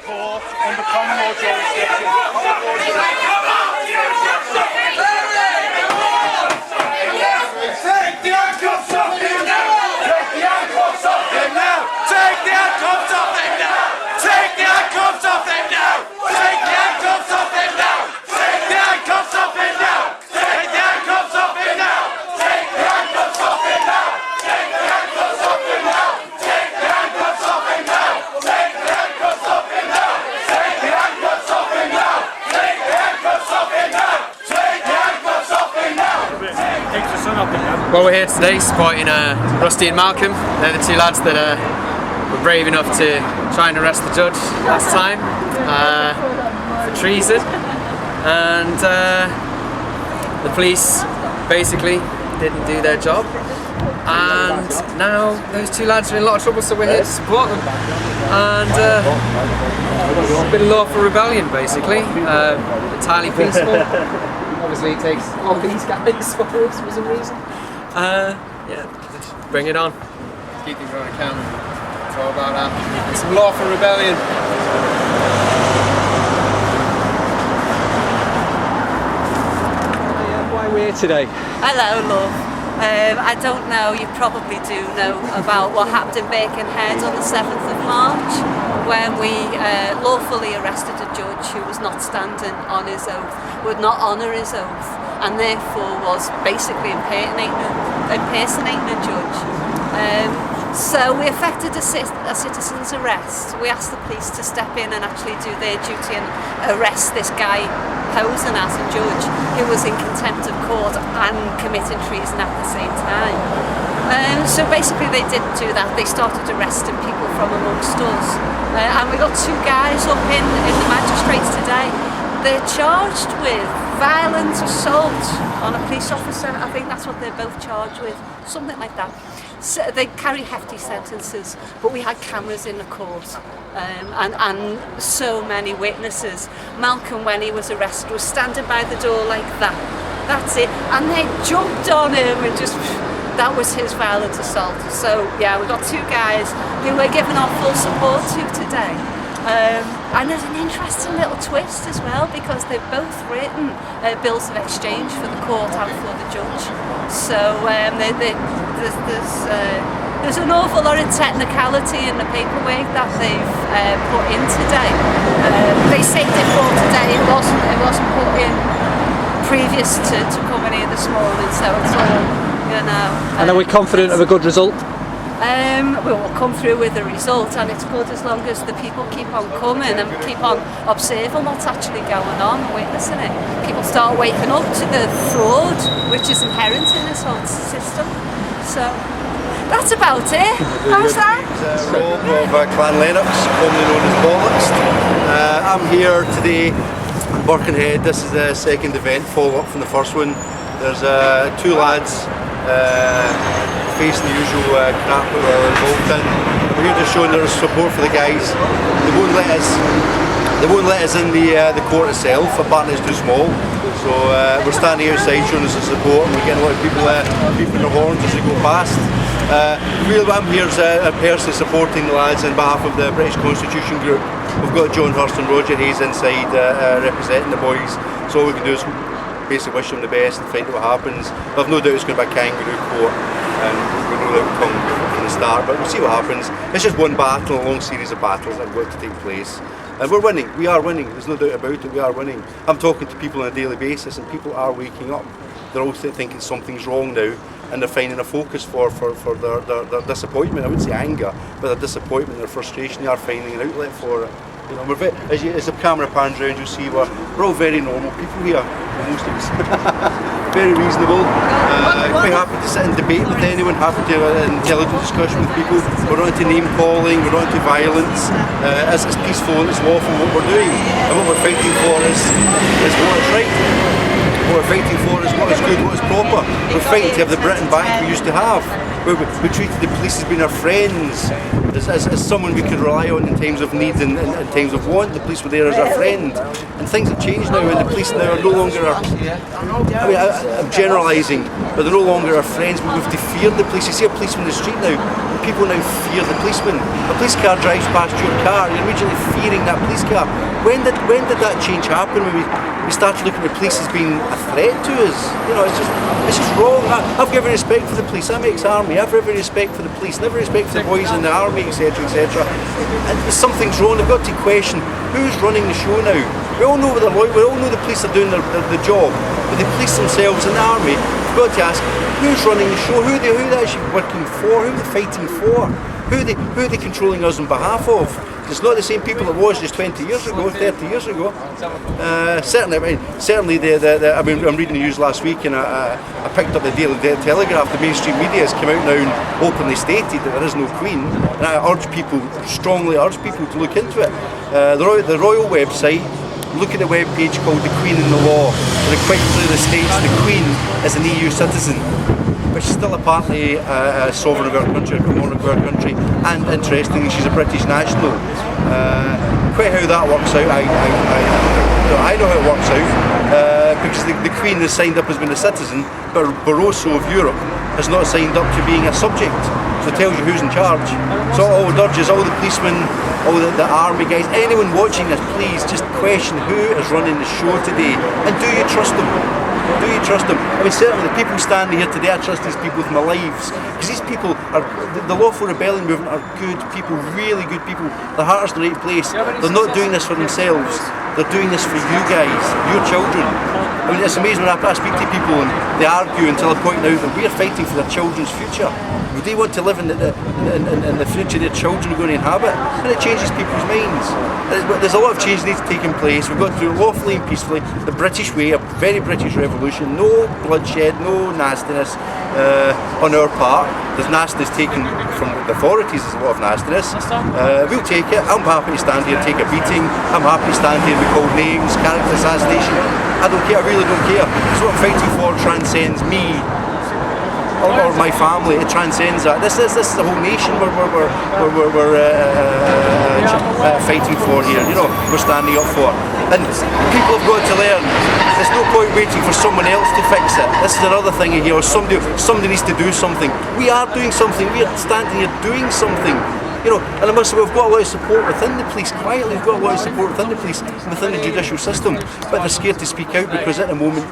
Court under common law jurisdiction. Take the handcuffs off him now! Take the handcuffs off him now! Take the handcuffs off him now! Take the handcuffs off him now! Take the handcuffs off him now! Take the handcuffs off him now! Take the handcuffs off him now! Take the handcuffs off him now! Take the handcuffs off him now! Take the handcuffs off him now! Take the handcuffs off him now! Take the handcuffs off him now! Take the handcuffs off him now! Take the handcuffs off him now! Takes the sun off him now. Well, we're here today supporting Rusty and Malcolm. They're the two lads that were brave enough to try and arrest the judge last time for treason, and the police basically didn't do their job, and now those two lads are in a lot of trouble, so we're here to support them. And a bit of lawful rebellion, basically, entirely peaceful. Obviously it takes all these guys for some reason. Yeah, bring it on. Let's keep things on camera. It's all about that. It's some lawful rebellion. Why are we here today? Hello, love. I don't know, you probably do know about what happened in Birkenhead on the 7th of March when we lawfully arrested a judge who was not standing on his oath, would not honour his oath, and therefore was basically impersonating a judge. So we effected a citizen's arrest. We asked the police to step in and actually do their duty and arrest this guy posing as a judge who was in contempt of court and committing treason at the same time. So basically they didn't do that. They started arresting people from amongst us. And we got two guys up in the Magistrates today. They're charged with violent assault on a police officer. I think that's what they're both charged with, something like that. So they carry hefty sentences, but we had cameras in the court and so many witnesses. Malcolm, when he was arrested, was standing by the door like that. That's it. And they jumped on him and just, that was his violent assault. So yeah, we got two guys who we're giving our full support to today. And there's an interesting little twist as well, because they've both written bills of exchange for the court and for the judge. So there's an awful lot of technicality in the paperwork that they've put in today. They saved it for today. It wasn't put in previous to coming here this morning. So it's all, you know. And are we confident of a good result? We will come through with the result, and it's good as long as the people keep on coming and keep on observing what's actually going on and witnessing it. People start waking up to the fraud which is inherent in this whole system. So that's about it. How's that? Rob of Clan Lennox, formerly known as Bollocks. I'm here today in Birkenhead. This is the second event, follow up from the first one. There's two lads facing the usual crap that we're involved in. We're here just showing their support for the guys. They won't let us in the court itself. Apparently it's too small. So we're standing outside showing us the support, and we're getting a lot of people beeping their horns as they go past. Really, I'm here personally supporting the lads on behalf of the British Constitution Group. We've got John Hurst and Roger Hayes inside representing the boys. So all we can do is basically wish them the best and find out what happens. But I've no doubt it's going to be a kangaroo court, and we know the outcome from the start, but we'll see what happens. It's just one battle, a long series of battles that have got to take place. And we're winning, we are winning, there's no doubt about it, we are winning. I'm talking to people on a daily basis, and people are waking up. They're all thinking something's wrong now, and they're finding a focus for their disappointment. I wouldn't say anger, but their disappointment, their frustration. They are finding an outlet for it. You know, as the camera pans around, you'll see we're all very normal people here, most of us. Very reasonable. Quite happy to sit and debate with anyone, happy to have an intelligent discussion with people. We're not into name calling, we're not into violence. It's peaceful and it's lawful what we're doing. And what we're fighting for is what is right. What we're fighting for is what is good, what is proper. We're fighting to have the Britain back we used to have. We treated the police as being our friends, as someone we could rely on in times of need and in times of want. The police were there as our friend. And things have changed now, and the police now are no longer our... I mean, I'm generalising, but they're no longer our friends. We have to fear the police. You see a policeman in the street now, and people now fear the policeman. A police car drives past your car, you're immediately fearing that police car. When did that change happen? When we started looking at the police as being a threat to us? You know, it's just wrong. I've given respect for the police. I'm ex-army. I've every respect for the police, and every respect for the boys in the army, etc., etc. And something's wrong. They've got to question who's running the show now. We all know we all know the police are doing the job, but the police themselves in the army, we've got to ask who's running the show, who are they actually working for, who are they fighting for, who are they controlling us on behalf of. It's not the same people it was just 20 years ago, 30 years ago. Certainly, I'm reading the news last week, and I picked up the Daily Telegraph. The mainstream media has come out now and openly stated that there is no Queen, and I strongly urge people to look into it. The Royal website, look at the web page called The Queen and the Law, and it quite clearly states the Queen is an EU citizen, but she's still apparently a sovereign of our country, a monarch of our country, and interestingly, she's a British national. Quite how that works out, I know how it works out, because the Queen has signed up as being a citizen, but Barroso of Europe has not signed up to being a subject. So it tells you who's in charge. So I would urge all the policemen, all the army guys, anyone watching this, please just question who is running the show today, and do you trust them? Do you trust them? I mean, certainly the people standing here today, I trust these people with my lives, because these people are, the Lawful Rebellion movement are good people, really good people. Their heart's in the right place. They're not doing this for themselves, they're doing this for you guys, your children. I mean, it's amazing when I speak to people and they argue until I point out that we are fighting for their children's future. They want to live in the future their children are going to inhabit, and it changes people's minds. There's a lot of change that needs taking place. We've got to do it lawfully and peacefully, the British way, a very British revolution, no bloodshed, no nastiness on our part. There's nastiness taken from the authorities, there's a lot of nastiness. We'll take it. I'm happy to stand here and take a beating. I'm happy to stand here and be called names, character assassination. I don't care, I really don't care. So what I'm fighting for transcends me or my family. It transcends that. This is the whole nation we're fighting for here. You know, we're standing up for. And people have got to learn. There's no point waiting for someone else to fix it. This is another thing here. Somebody needs to do something. We are doing something. We are standing here doing something. You know, and we've got a lot of support within the police. Quietly, we've got a lot of support within the police, within the judicial system. But they're scared to speak out because at the moment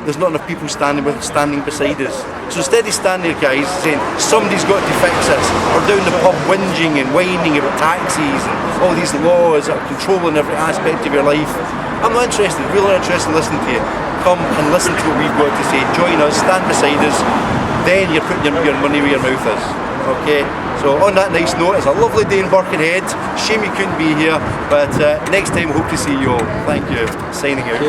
there's not enough people standing beside us. So instead of standing there, guys, saying somebody's got to fix this, or down the pub whinging and whining about taxis and all these laws that are controlling every aspect of your life, I'm not interested. Really not interested in listening to you. Come and listen to what we've got to say. Join us, stand beside us. Then you're putting your money where your mouth is. Okay. So on that nice note, it's a lovely day in Birkenhead. Shame you couldn't be here, but next time hope to see you all. Thank you. Signing out.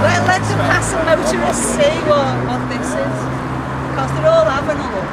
Let the passing motorists see what this is, because they're all having a look.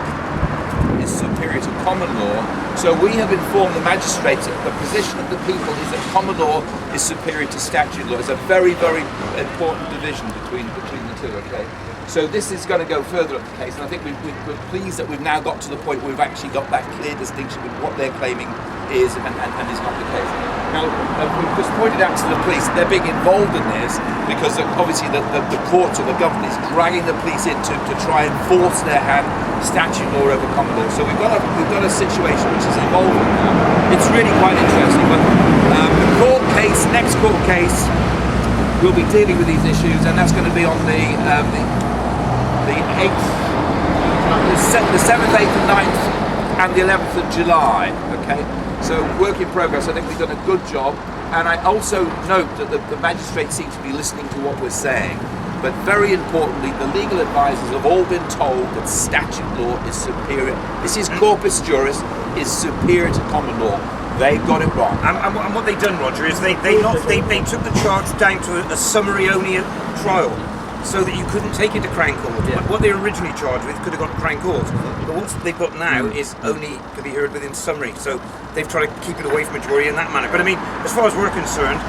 Is superior to common law, so we have informed the magistrates that the position of the people is that common law is superior to statute law. It's a very, very important division between the two, okay? So this is going to go further up the case, and I think we're pleased that we've now got to the point where we've actually got that clear distinction with what they're claiming is and is not the case. Now, we've just pointed out to the police they're being involved in this because obviously the courts or the government is dragging the police in to try and force their hand statute law over common law. So we've got a situation which is evolving now. It's really quite interesting. But the next court case, we'll be dealing with these issues, and that's going to be on the 8th, the 7th, 8th, and 9th, and the 11th of July. Okay. So work in progress. I think we've done a good job, and I also note that the magistrates seem to be listening to what we're saying. But very importantly, the legal advisors have all been told that statute law is superior. This is corpus juris, is superior to common law. They got it wrong. And what they've done, Roger, is they took the charge down to a summary only trial, so that you couldn't take it to Crown Court. Yeah. What they were originally charged with could have gone to Crown Court, but what they've got now is only to be heard within summary. So they've tried to keep it away from a jury in that manner. But I mean, as far as we're concerned,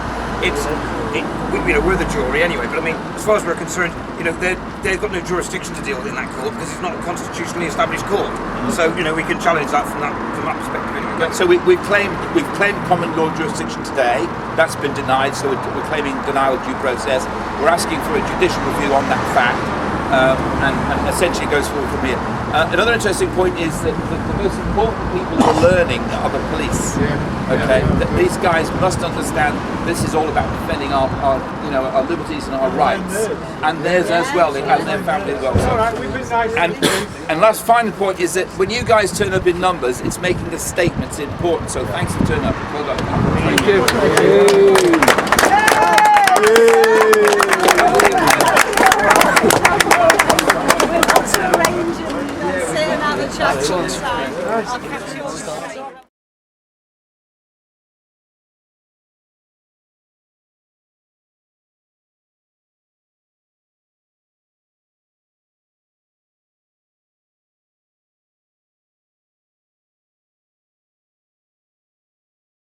we're the jury anyway. But I mean, as far as we're concerned, they've got no jurisdiction to deal with in that court because it's not a constitutionally established court. So we can challenge that from that perspective anyway. So we've claimed common law jurisdiction today. That's been denied. So we're claiming denial of due process. We're asking for a judicial review on that fact, and essentially it goes forward from here. Another interesting point is that the most important people who are learning are the police. Okay, that these guys must understand this is all about defending our liberties and our rights, and theirs as well, and their family as well. So, and last final point is that when you guys turn up in numbers, it's making the statements important. So thanks for turning up. Well done. Thank you. Arrange and sit and have a chat sometime. I'll catch you